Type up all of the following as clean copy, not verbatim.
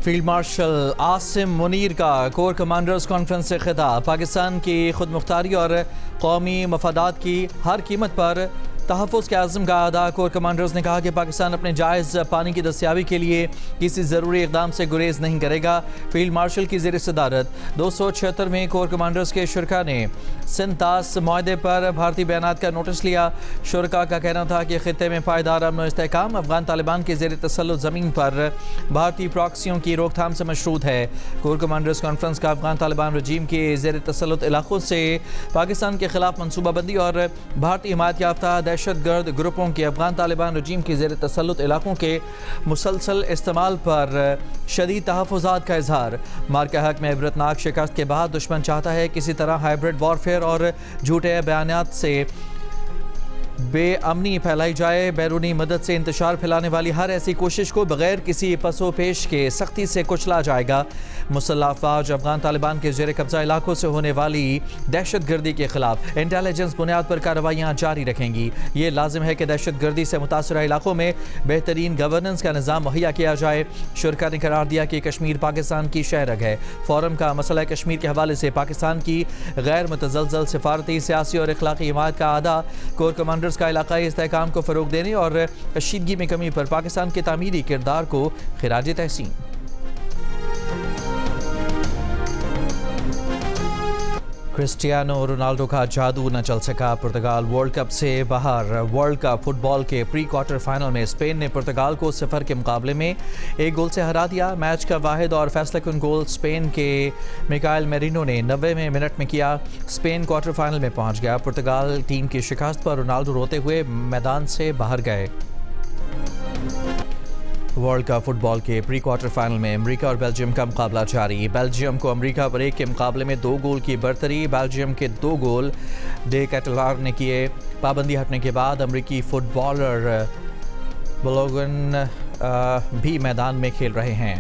Field marshal Asim Munir का core commanders conference से खिताब। पाकिस्तान की खुद मुख्तारी और कौमी मफादात की हर कीमत पर तहफ़्फ़ुज़ के आज़म का अदा। कोर कमांडर्स ने कहा कि पाकिस्तान अपने जायज़ पानी की दस्तियाबी के लिए किसी ज़रूरी इक़दाम से गुरेज नहीं करेगा। फील्ड मार्शल की ज़ेर सदारत 276 में कोर कमांडर्स के शुरका ने सिंतास मुआहदे पर भारतीय बयानात का नोटिस लिया। शुरका का कहना था कि ख़ित्ते में पायदार अमन और इस्तेहकाम अफ़गान तालिबान के ज़ेर तसल्लुत ज़मीन पर भारतीय प्रॉक्सियों की रोकथाम से मशरूत है। कोर कमांडर्स कॉन्फ्रेंस का अफ़गान तालिबान रजीम के ज़ेर तसल्लुत इलाक़ों से पाकिस्तान के ख़िलाफ़ मनसूबाबंदी और भारतीय हिमायत याफ्ता दहशतगर्द ग्रुपों के अफ़गान तालिबान रजीम के ज़ेर तसल्लुत इलाक़ों के मुसलसल इस्तेमाल पर शदीद तहफ़्फ़ुज़ात का इज़हार। मार्का हक में इबरतनाक शिकस्त के बाद दुश्मन चाहता है किसी तरह हाइब्रिड वॉरफेयर और झूठे बयानात से बेअमनी फैलाई जाए। बैरूनी मदद से इंतशार फैलाने वाली हर ऐसी कोशिश को बगैर किसी पसो पेश के सख्ती से कुचला जाएगा। मुसल्लह अफवाज अफगान तालिबान के ज़ेर कब्ज़ा इलाकों से होने वाली दहशत गर्दी के खिलाफ इंटेलिजेंस बुनियाद पर कार्रवाइयाँ जारी रखेंगी। ये लाजिम है कि दहशत गर्दी से मुतासरा इलाकों में बेहतरीन गवर्नेंस का निज़ाम मुहैया किया जाए। शुरका ने करार दिया कि कश्मीर पाकिस्तान की शहरग है। फोरम का मसला कश्मीर के हवाले से पाकिस्तान की गैर मुतज़लज़ल सिफारती, सियासी और अखलाकी हिमायत का अदा। कोर कमांडर्स का इलाकाई इस्तेहकाम को फ़रोग देने और कशीदगी में कमी पर पाकिस्तान के तामीरी किरदार को खिराज तहसीन। क्रिस्टियानो रोनाल्डो का जादू न चल सका। पुर्तगाल वर्ल्ड कप से बाहर। वर्ल्ड कप फुटबॉल के प्री क्वार्टर फाइनल में स्पेन ने पुर्तगाल को 0 के मुकाबले में 1 गोल से हरा दिया। मैच का वाहिद और फैसलाकुन गोल स्पेन के मिकाइल मेरिनो ने 90वें मिनट में किया। स्पेन क्वार्टर फाइनल में पहुंच गया। पुर्तगाल टीम की शिकस्त पर रोनाल्डो रोते हुए मैदान से बाहर गए। वर्ल्ड कप फुटबॉल के प्री क्वार्टर फाइनल में अमेरिका और बेल्जियम का मुकाबला जारी। बेल्जियम को अमेरिका पर 1 के मुकाबले में 2 गोल की बरतरी। बेल्जियम के 2 गोल डे कैटलार ने किए। पाबंदी हटने के बाद अमेरिकी फुटबॉलर बलोगन भी मैदान में खेल रहे हैं।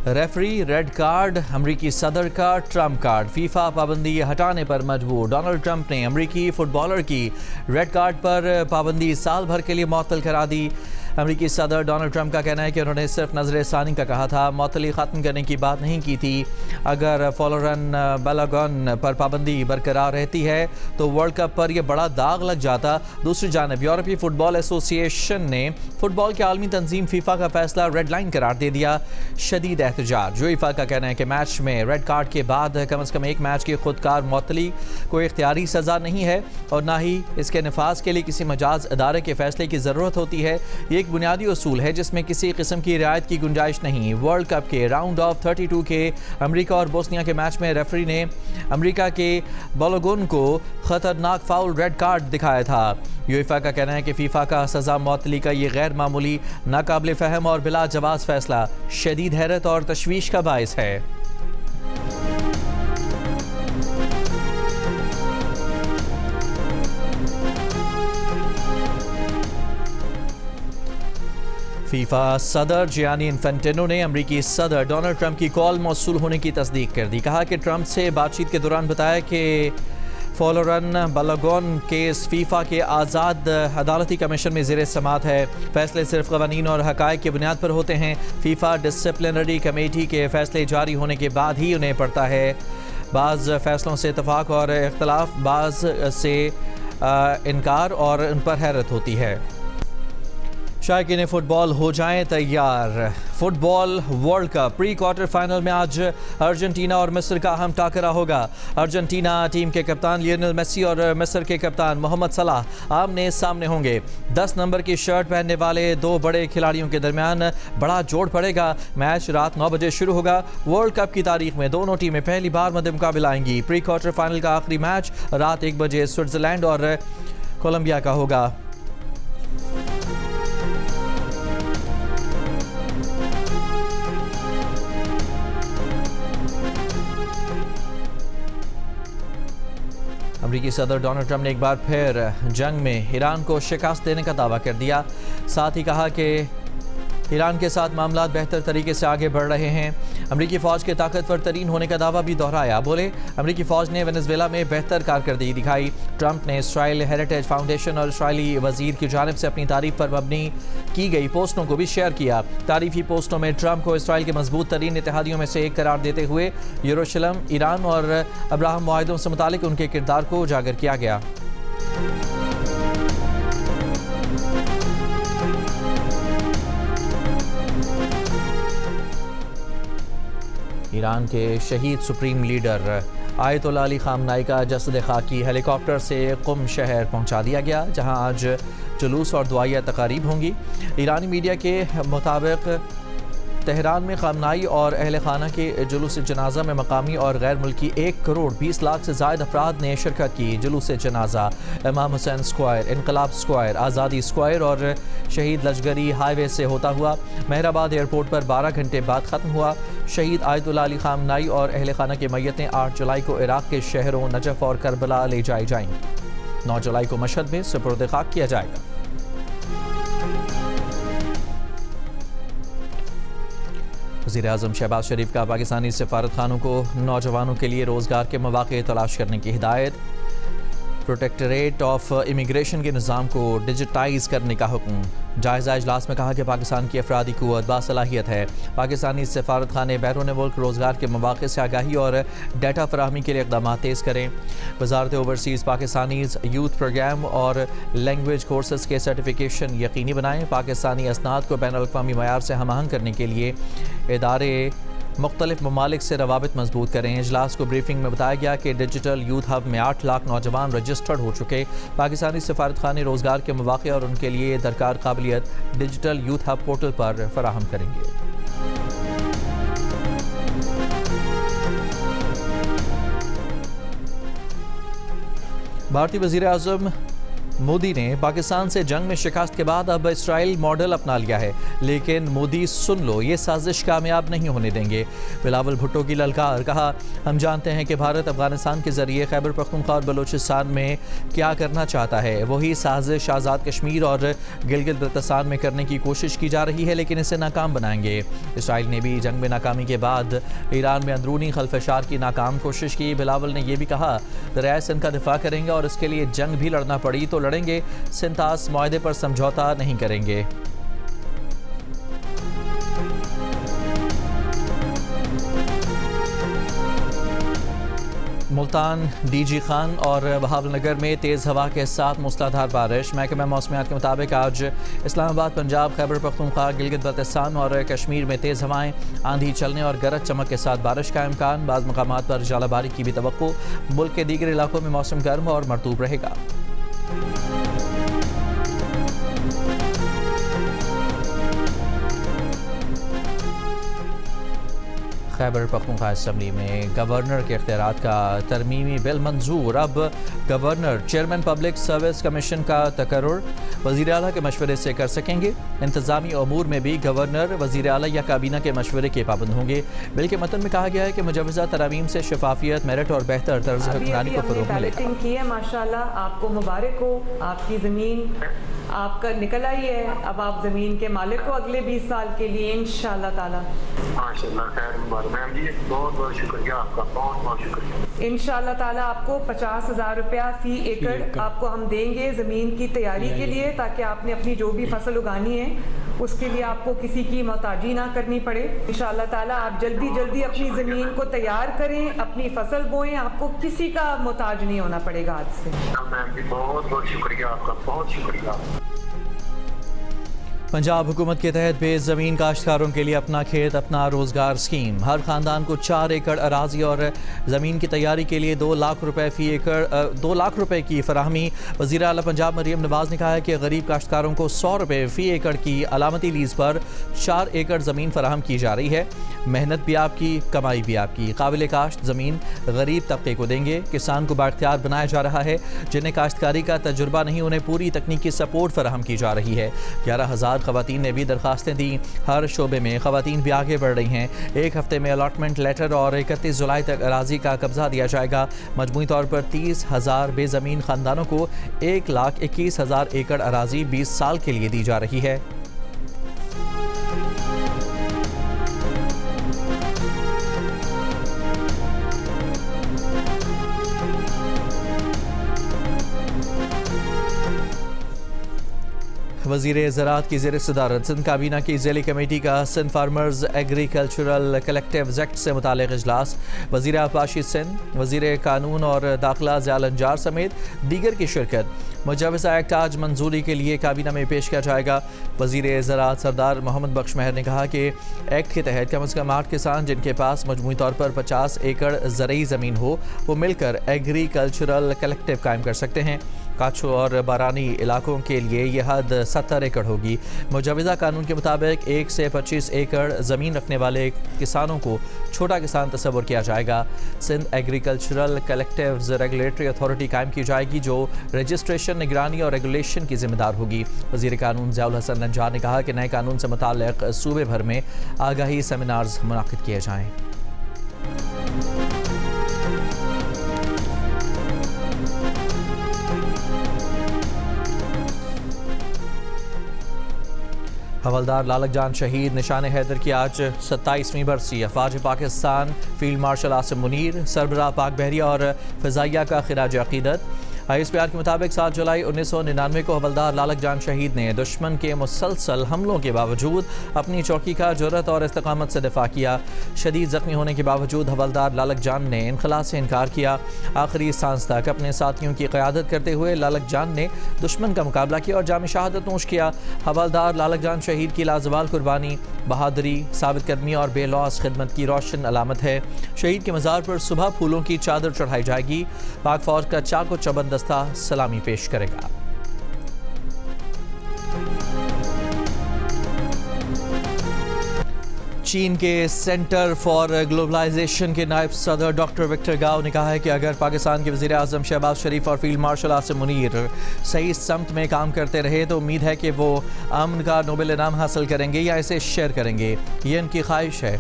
रेफरी रेड कार्ड, अमरीकी सदर का ट्रम्प कार्ड। फीफा पाबंदी हटाने पर मजबूर। डोनाल्ड ट्रंप ने अमरीकी फुटबॉलर की रेड कार्ड पर पाबंदी साल भर के लिए मुअत्तल करा दी। अमरीकी सदर डोनाल्ड ट्रंप का कहना है कि उन्होंने सिर्फ नज़र-ए-सानी का कहा था, मुअत्तली ख़त्म करने की बात नहीं की थी। अगर फॉलोरन बालागन पर पाबंदी बरकरार रहती है तो वर्ल्ड कप पर यह बड़ा दाग लग जाता। दूसरी जानब यूरोपीय फुटबॉल एसोसिएशन ने फुटबॉल की आलमी तंजीम फीफा का फैसला रेड लाइन करार दे दिया। शदीद एहतजाज। यूएफा का कहना है कि मैच में रेड कार्ड के बाद कम अज़ कम 1 मैच की खुदकार मुअत्तली कोई इख्तियारी सज़ा नहीं है और ना ही इसके नफाज के लिए किसी मजाज अदारे के फैसले की ज़रूरत होती है। ये एक बुनियादी उसूल है जिसमें किसी किस्म की रियायत की गुंजाइश नहीं। वर्ल्ड कप के राउंड ऑफ 32 के अमेरिका और बोस्निया के मैच में रेफरी ने अमेरिका के बालोगन को खतरनाक फाउल रेड कार्ड दिखाया था। यूएफा का कहना है कि फीफा का सज़ा मुअत्तली का ये गैर मामूली, नाकाबिल फ़हम और बिला जवाज़ फैसला शदीद हैरत और तशवीश का बाइस है। फीफा सदर जियानी इन्फेंटिनो ने अमरीकी सदर डोनाल्ड ट्रंप की कॉल मौसूल होने की तस्दीक कर दी। कहा कि ट्रंप से बातचीत के दौरान बताया कि फॉलोरन बालागन केस फीफा के आज़ाद अदालती कमीशन में ज़ेर समात है। फैसले सिर्फ क़वानीन और हक़ाइक़ की बुनियाद पर होते हैं। फीफा डिसिप्लिनरी कमेटी के फैसले जारी होने के बाद ही उन्हें पड़ता है। बाज़ फैसलों से इतफ़ाक़ और इख्तलाफ, बाज़ से इनकार और उन पर हैरत होती है। शायकीन फुटबॉल हो जाएं तैयार। Football world cup pre quarter final में आज अर्जेंटीना और मिस्र का अहम टाकरा होगा। अर्जेंटीना टीम के कप्तान लियोनेल मेसी और मिस्र के कप्तान मोहम्मद सलाह आमने सामने होंगे। 10 नंबर की शर्ट पहनने वाले 2 बड़े खिलाड़ियों के दरमियान बड़ा जोड़ पड़ेगा। मैच रात 9 बजे शुरू होगा। वर्ल्ड कप की तारीख में दोनों टीमें पहली बार मद्दे मुकाबला आएंगी। प्री क्वार्टर फाइनल का आखिरी मैच रात 1 बजे स्विट्जरलैंड और कोलंबिया का होगा। अमरीकी सदर डोनाल्ड ट्रंप ने एक बार फिर जंग में ईरान को शिकस्त देने का दावा कर दिया। साथ ही कहा कि ईरान के साथ मामलात बेहतर तरीके से आगे बढ़ रहे हैं। अमरीकी फ़ौज के ताकतवर तरीन होने का दावा भी दोहराया। बोले, अमरीकी फ़ौज ने वेनेजुएला में बेहतर कारकर्दगी दिखाई। ट्रंप ने इसराइल हेरिटेज फाउंडेशन और इसराइली वजीर की जानिब से अपनी तारीफ पर मबनी की गई पोस्टों को भी शेयर किया। तारीफी पोस्टों में ट्रंप को इसराइल के मजबूत तरीन इत्तेहादियों में से एक करार देते हुए यरूशलेम, ईरान और अब्राहम मुआहिदों से मुतालिक उनके किरदार को उजागर किया गया। ईरान के शहीद सुप्रीम लीडर आयतुल्लाह अली खामनाई का जसद खाकी हेलीकॉप्टर से कुम शहर पहुंचा दिया गया, जहां आज जुलूस और दुआया तकारीब होंगी। ईरानी मीडिया के मुताबिक तेहरान में खामनाई और अहल खाना के जुलूस जनाजा में मकामी और गैर मुल्की 1 करोड़ 20 लाख से ज़ायद अफराद ने शिरकत की। जुलूस जनाजा इमाम हुसैन स्क्वायर, इनकलाब स्क्वायर, आज़ादी स्क्वायर और शहीद लश्करी हाईवे से होता हुआ मेहराबाद एयरपोर्ट पर 12 घंटे बाद ख़त्म हुआ। शहीद आयतुल्लाह अली खामनाई और अहल खाना की मैयतें 8 जुलाई को इराक़ के शहरों नजफ़ और करबला ले जाई जाएंगी। 9 जुलाई को मशहद में सुपुर्द खाक किया जाएगा। वज़ीर-ए-आज़म शहबाज शरीफ का पाकिस्तानी सफारतखानों को नौजवानों के लिए रोज़गार के मौक़े तलाश करने की हिदायत। प्रोटेक्टरेट ऑफ इमिग्रेशन के निज़ाम को डिजिटाइज़ करने का हुक्म। जायज़ा इजलास में कहा कि पाकिस्तान की अफरादी क़ुव्वत बासलाहियत है। पाकिस्तानी सफारतखाने बैरून मुल्क रोज़गार के मौक़े से आगाही और डाटा फराहमी के लिए इक़दामात तेज़ करें। वज़ारत ओवरसीज़ पाकिस्तानीज़ यूथ प्रोग्राम और लैंग्वेज कोर्सेज़ के सर्टिफिकेशन यकीनी बनाएँ। पाकिस्तानी असनाद को बैनुल अक़वामी मयार से हम आहंग करने के लिए इदारे मुख्तलिफ ममालिक से रवाबित मजबूत करें। इजलास को ब्रीफिंग में बताया गया कि डिजिटल यूथ हब में 8 लाख नौजवान रजिस्टर्ड हो चुके। पाकिस्तानी सफारतखाने रोज़गार के मौक़े और उनके लिए दरकार काबिलियत डिजिटल यूथ हब पोर्टल पर फराहम करेंगे। भारतीय वज़ीर-ए-आज़म मोदी ने पाकिस्तान से जंग में शिकस्त के बाद अब इसराइल मॉडल अपना लिया है, लेकिन मोदी सुन लो, ये साजिश कामयाब नहीं होने देंगे। बिलावल भुट्टो की ललकार, कहा, हम जानते हैं कि भारत अफगानिस्तान के जरिए खैबर पख्तूनख्वा और बलूचिस्तान में क्या करना चाहता है। वही साजिश आज़ाद कश्मीर और गिलगित बल्तिस्तान में करने की कोशिश की जा रही है, लेकिन इसे नाकाम बनाएंगे। इसराइल ने भी जंग में नाकामी के बाद ईरान में अंदरूनी खलफशार की नाकाम कोशिश की। बिलावल ने यह भी कहा, दरियाए सिंध का दिफा करेंगे और इसके लिए जंग भी लड़ना पड़ी तो लड़ेंगे, सिंतास मुआहदे पर समझौता नहीं करेंगे। मुल्तान, डीजी खान और बहावलनगर में तेज़ हवा के साथ मूसलाधार बारिश। महकमा मौसमियात के मुताबिक आज इस्लामाबाद, पंजाब, खैबर पख्तूनख्वा, गिलगित बल्तिस्तान और कश्मीर में तेज़ हवाएं, आंधी चलने और गरज चमक के साथ बारिश का इम्कान। बाज़ मकामात पर जालाबारी की भी तवक्को। मुल्क के दीगर इलाकों में मौसम गर्म और मरतूब रहेगा। खैबर पख्तूनख्वा असम्बली में गवर्नर के इख्तियारात का तरमीमी बिल मंजूर। अब governor chairman public service commission का तकर्रुर वज़ीर आला के मशवरे से कर सकेंगे। इंतज़ामी अमूर में भी गवर्नर वज़ीर आला या काबीना के मशवरे के पाबंद होंगे। बिल के मतन में कहा गया है कि मुजवज़ा तरामीम से शफाफियत, मेरिट और बेहतर तर्ज हुक्मरानी को फ़रोग़ मिलेगा। माशाल्लाह, आपको मुबारक हो, आपकी ज़मीन आपका निकल आई है। अब आप ज़मीन के मालिक हो अगले 20 साल के लिए इंशाअल्लाह ताला। माशाल्लाह, खैर मुबारक मैम जी, बहुत बहुत शुक्रिया आपका, बहुत बहुत शुक्रिया। इंशाअल्लाह ताला आपको 50,000 रुपया फ़ी एकड़ आपको हम देंगे ज़मीन की तैयारी के लिए, ताकि आपने अपनी जो भी फसल उगानी है उसके लिए आपको किसी की मोहताजी ना करनी पड़े। इंशाअल्लाह ताला आप जल्दी अपनी ज़मीन को तैयार करें, अपनी फसल बोएं, आपको किसी का मोहताज नहीं होना पड़ेगा आज से। मैम जी, बहुत बहुत शुक्रिया आपका, बहुत शुक्रिया। पंजाब हुकूमत के तहत बेज़ ज़मीन काश्तकारों के लिए अपना खेत अपना रोज़गार स्कीम। हर ख़ानदान को 4 एकड़ अराज़ी और ज़मीन की तैयारी के लिए 2 लाख रुपए फ़ी एकड़ 2 लाख रुपए की फराहमी। वज़ीर आला पंजाब मरियम नवाज़ ने कहा है कि गरीब काश्तकारों को 100 रुपए फ़ी एकड़ की अलामती लीज़ पर 4 एकड़ ज़मीन फराहम की जा रही है। मेहनत भी आपकी, कमाई भी आपकी। काबिल काश्त ज़मीन गरीब तबके को देंगे। किसान को बाख्तियार बनाया जा रहा है। जिन्हें काश्तकारी का तजुर्बा नहीं, उन्हें पूरी तकनीकी सपोर्ट फराहम की जा रही है। 11,000 ख़वातीन ने भी दरख्वास्तें दी। हर शोबे में ख़वातीन भी आगे बढ़ रही हैं। 1 हफ्ते में अलॉटमेंट लेटर और 31 जुलाई तक अराजी का कब्जा दिया जाएगा। मजमूई तौर पर 30,000 बेज़मीन ख़ानदानों को 1,21,000 एकड़ अराजी 20 साल के लिए दी जा रही है। वज़ीर ज़राअत की ज़ेर सदारत सिंध काबीना की ज़ेली कमेटी का Sindh farmers agricultural collective act से मुतालिक इजलास। वज़ीर आबपाशी सिंध, वज़ीर कानून और दाखिला ज़ियाल अंजार समेत दीगर की शिरकत। मुजवज़ा एक्ट आज मंजूरी के लिए काबीना में पेश किया जाएगा। वज़ीर ज़राअत सरदार मोहम्मद बख्श महर ने कहा कि एक्ट के तहत कम से कम 8 किसान जिनके पास मजमूई तौर पर 50 एकड़ ज़रई ज़मीन हो वो मिलकर एग्रीकल्चरल कलेक्टिव कायम कर सकते हैं। काछो और बारानी इलाकों के लिए यह हद 70 एकड़ होगी। मुजवज़ा कानून के मुताबिक 1 से 25 एकड़ ज़मीन रखने वाले किसानों को छोटा किसान तस्वुर किया जाएगा। Sindh agricultural collectives regulatory authority कायम की जाएगी जो रजिस्ट्रेशन, निगरानी और रेगुलेशन की जिम्मेदार होगी। वज़ीर कानून ज़ियाउल हसन नज्जार ने कहा कि नए कानून से मुताल्लिक़ सूबे भर में आगाही सेमिनार्स मुनाक़िद किए जाएँ। हवलदार लालक जान शहीद निशान हैदर की आज 27वीं बरसी। अफवाज पाकिस्तान फील्ड मार्शल आसिम मुनीर, सरबराह पाक बहरिया और फ़िज़ाइया का खिराज अक़ीदत। ISPR के मुताबिक 7 जुलाई 1999 को हवलदार लालक जान शहीद ने दुश्मन के मुसलसल हमलों के बावजूद अपनी चौकी का जुर्रत और इस्तकामत से दिफा किया। शदीद ज़ख्मी होने के बावजूद हवलदार लालक जान ने इनखला से इनकार किया। आखिरी सांस तक अपने साथियों की क़यादत करते हुए लालक जान ने दुश्मन का मुकाबला किया और जाम शहादत नोश किया। हवलदार लालक जान शहीद की लाजवाल कुर्बानी, बहादुरी, साबित कदमी और बेलौस खिदमत की रोशन अलामत है। शहीद के मज़ार पर सुबह फूलों की चादर चढ़ाई जाएगी। पाक फौज का चाको चबंद दस्ता सलामी पेश करेगा। चीन के सेंटर फॉर ग्लोबलाइजेशन के नायब सदर डॉक्टर विक्टर गाओ ने कहा है कि अगर पाकिस्तान के वज़ीर आज़म शहबाज शरीफ और फील्ड मार्शल आसिम मुनीर सही समत में काम करते रहे तो उम्मीद है कि वो अमन का नोबेल इनाम हासिल करेंगे या इसे शेयर करेंगे। ये उनकी ख्वाहिश है।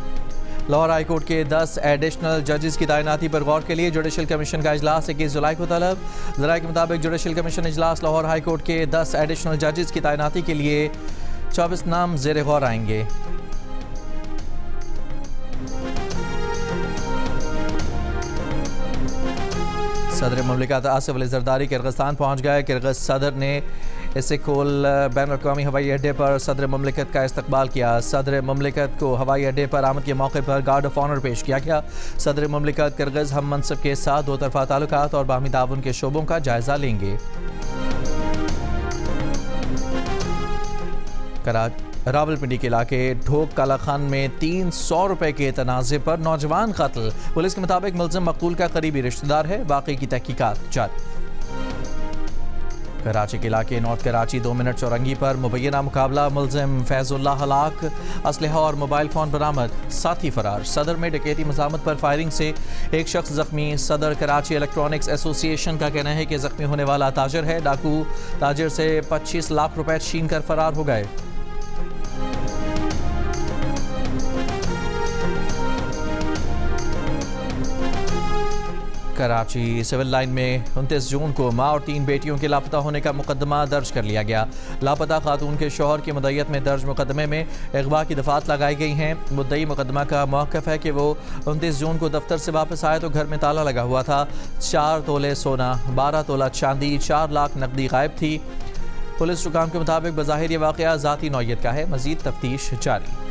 लाहौर हाई कोर्ट के 10 एडिशनल जजेस की तैनाती पर गौर के लिए जुडिशल कमीशन का इजलास 21 जुलाई को तलब। ज़राए के मुताबिक जुडिशल कमीशन इजलास लाहौर हाई कोर्ट के 10 एडिशनल जजेस की तैनाती के लिए 24 नाम ज़ेर गौर आएंगे। सदर मुमलिकत आसिफ अली ज़रदारी किर्गिस्तान पहुँच गए। किर्गिज़ सदर ने इस्तांबुल बैनुल-अक़वामी हवाई अड्डे पर सदर मुमलिकत का इस्तकबाल किया। सदर मुमलिकत को हवाई अड्डे पर आमद के मौके पर गार्ड ऑफ ऑनर पेश किया गया। सदर मुमलिकत किर्गिज़ हम मनसब के साथ दो तरफा ताल्लुकात और बाहमी ताउन के शोबों का जायज़ा लेंगे। रावलपिंडी के इलाके ढोक काला खान में 300 रुपए के तनाज़े पर नौजवान कत्ल। पुलिस के मुताबिक मुल्ज़िम मकतूल का करीबी रिश्तेदार है। बाकी की तहकीकात जारी। कराची के इलाके नॉर्थ कराची 2 मिनट चौरंगी पर मुबैना मुकाबला, मुल्ज़िम फैज़ुल्लाह हलाक, असलहा और मोबाइल फ़ोन बरामद, साथी फरार। सदर में डकैती मज़ामत पर फायरिंग से एक शख्स ज़ख्मी। सदर कराची इलेक्ट्रॉनिक्स एसोसिएशन का कहना है कि ज़ख्मी होने वाला ताजर है। डाकू ताजर से 25 लाख रुपए छीन कर फरार हो गए। कराची सिविल लाइन में 29 जून को मां और 3 बेटियों के लापता होने का मुकदमा दर्ज कर लिया गया। लापता खातून के शौहर की मुद्दईयत में दर्ज मुकदमे में अगवा की दफात लगाई गई हैं। मुद्दई मुकदमा का मौक़िफ़ है कि वो 29 जून को दफ्तर से वापस आए तो घर में ताला लगा हुआ था। 4 तोले सोना, 12 तोला चांदी, 4 लाख नकदी गायब थी। पुलिस हुकाम के मुताबिक बज़ाहिर ये वाक़या ज़ाती नौइयत का है। मज़ीद तफ्तीश जारी।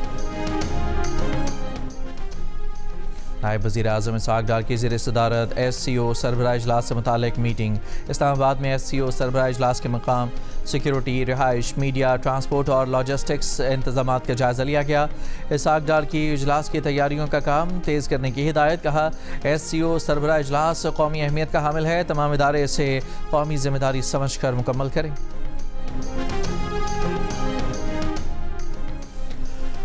नायब वज़ीर आज़म इसहाक़ डार की ज़ेर सदारत SCO सरबराह इजलास से मुतालिक मीटिंग। इस्लामाबाद में SCO सरबराह इजलास के मकाम सिक्योरिटी, रिहाइश, मीडिया, ट्रांसपोर्ट और लॉजिस्टिक्स इंतज़ामात का जायज़ा लिया गया। इसहाक़ डार की इजलास की तैयारियों का काम तेज़ करने की हिदायत। कहा SCO सरबराह इजलास कौमी अहमियत का हामिल है। तमाम इदारे इसे कौमी ज़िम्मेदारी समझ कर मुकम्मल करें।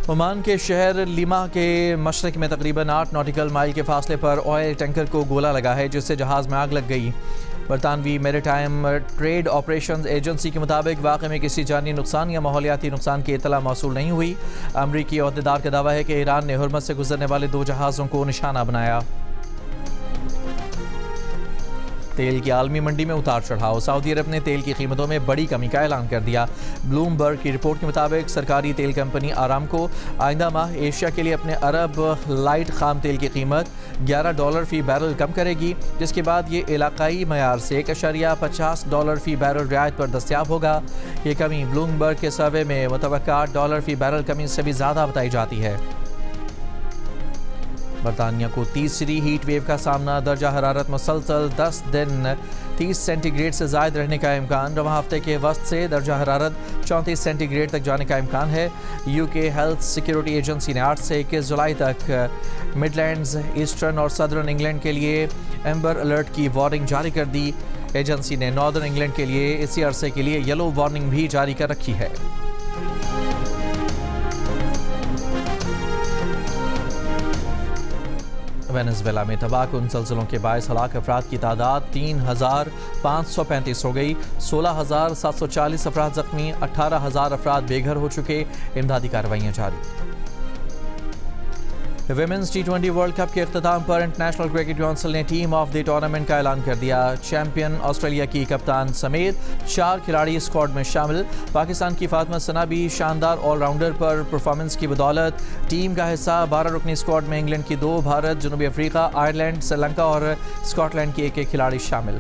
ओमान के शहर लिमा के मशरक़ में तकरीबन 8 नॉटिकल माइल के फासले पर ऑयल टैंकर को गोला लगा है जिससे जहाज़ में आग लग गई। बरतानवी मैरीटाइम ट्रेड ऑपरेशंस एजेंसी के मुताबिक वाक़े में किसी जानी नुकसान या माहौलियाती नुकसान की इत्तला मौसूल नहीं हुई। अमरीकी अहदेदार का दावा है कि ईरान ने हुर्मज़ से गुजरने वाले 2 जहाज़ों को निशाना बनाया। तेल की आलमी मंडी में उतार चढ़ाव। सऊदी अरब ने तेल की कीमतों में बड़ी कमी का ऐलान कर दिया। ब्लूमबर्ग की रिपोर्ट के मुताबिक सरकारी तेल कंपनी आरामको आइंदा माह एशिया के लिए अपने अरब लाइट खाम तेल की कीमत $11 फी बैरल कम करेगी, जिसके बाद ये इलाकाई मयार से $1.50 फी बैरल रियायत पर दस्तयाब होगा। ये कमी ब्लूमबर्ग के सर्वे में मुतवक्का $8 फी बैरल कमी से भी ज़्यादा बताई जाती है। बरतानिया को तीसरी हीट वेव का सामना। दर्जा हरारत मुसलसल 10 दिन 30 सेंटीग्रेड से ज़ायद रहने का इम्कान। रवां हफ्ते के वस्त से दर्जा हरारत 34 सेंटीग्रेड तक जाने का इम्कान है। यूके हेल्थ सिक्योरिटी एजेंसी ने 8 से 21 जुलाई तक मिडलैंड्स, ईस्टर्न और सदर्न इंग्लैंड के लिए एम्बर अलर्ट की वार्निंग जारी कर दी। एजेंसी ने नॉर्दर्न इंग्लैंड के लिए इसी अरसे के लिए येलो वार्निंग भी जारी कर रखी है। वेनेजुएला में तबाहकुन ज़लज़लों के बायस हलाक अफराद की तादाद 3,535 हो गई। 16,740 अफराद ज़ख्मी, 18,000 अफराद बेघर हो चुके। इमदादी कार्रवाइयाँ जारी। विमेंस T20 वर्ल्ड कप के अख्ताम पर इंटरनेशनल क्रिकेट काउंसिल ने टीम ऑफ द टूर्नामेंट का ऐलान कर दिया। चैंपियन ऑस्ट्रेलिया की कप्तान समेत 4 खिलाड़ी स्क्वाड में शामिल। पाकिस्तान की फातिमा सना भी शानदार ऑलराउंडर पर परफॉर्मेंस की बदौलत टीम का हिस्सा। 12 रुकनी स्क्वाड में इंग्लैंड की 2, भारत, जनूबी अफ्रीका, आयरलैंड, श्रीलंका और स्कॉटलैंड की एक खिलाड़ी शामिल।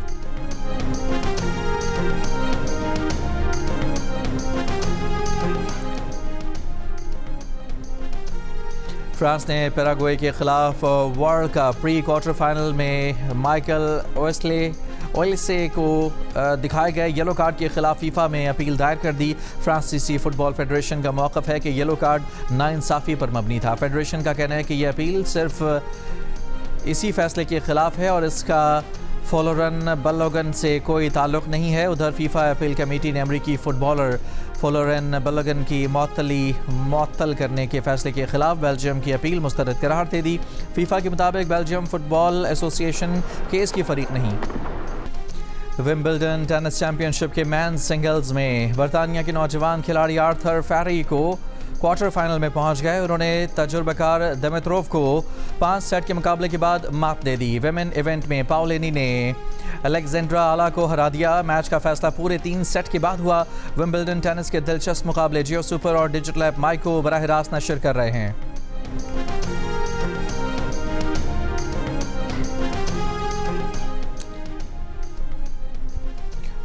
फ्रांस ने पैराग्वे के खिलाफ world cup pre quarter final में माइकल ओलिसे को दिखाए गए येलो कार्ड के खिलाफ फीफा में अपील दायर कर दी। फ्रांसीसी फुटबॉल फेडरेशन का मौक़िफ़ है कि येलो कार्ड नाइंसाफ़ी पर मबनी था। फेडरेशन का कहना है कि यह अपील सिर्फ इसी फैसले के खिलाफ है और इसका फोलोरन बलोगन से कोई ताल्लुक़ नहीं है। उधर फीफा अपील कमेटी ने अमरीकी फ़ुटबॉलर फोलोरन बलोगन की मअतल करने के फैसले के खिलाफ बेल्जियम की अपील मुस्तरद करार दे दी। फीफा के मुताबिक बेल्जियम फुटबॉल एसोसिएशन केस की फरीक नहीं। विंबलडन टेनिस चैंपियनशिप के मेंस सिंगल्स में बरतानिया के नौजवान खिलाड़ी आर्थर फेरी को क्वार्टर फाइनल में पहुंच गए। उन्होंने तजुर्बेकार दिमित्रोव को 5 सेट के मुकाबले के बाद मात दे दी। विमेन इवेंट में पाओलिनी ने अलेक्जेंड्रा आला को हरा दिया। मैच का फैसला पूरे 3 सेट के बाद हुआ। विंबलडन टेनिस के दिलचस्प मुकाबले जियो सुपर और डिजिटल ऐप माइको बराह रास्त नशर कर रहे हैं।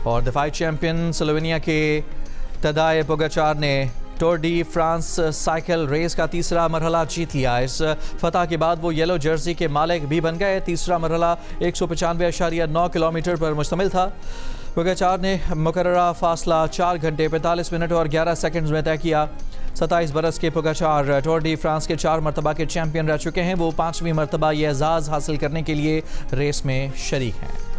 और दफाई चैंपियन स्लोवेनिया के तदाए पोगाचार ने Tour de France cycle race का तीसरा मरहला जीत लिया। इस फतह के बाद वो येलो जर्सी के मालिक भी बन गए। तीसरा मरहला 195.9 किलोमीटर पर मुश्तमिल था। पोगाचार ने मुकर्ररा फासला 4 घंटे 45 मिनट और 11 सेकंड्स में तय किया। 27 बरस के पोगाचार टूर डी फ्रांस के 4 मरतबा के चैंपियन रह चुके हैं। वो 5वीं मरतबा ये एजाज़ हासिल करने के लिए रेस में शरीक हैं।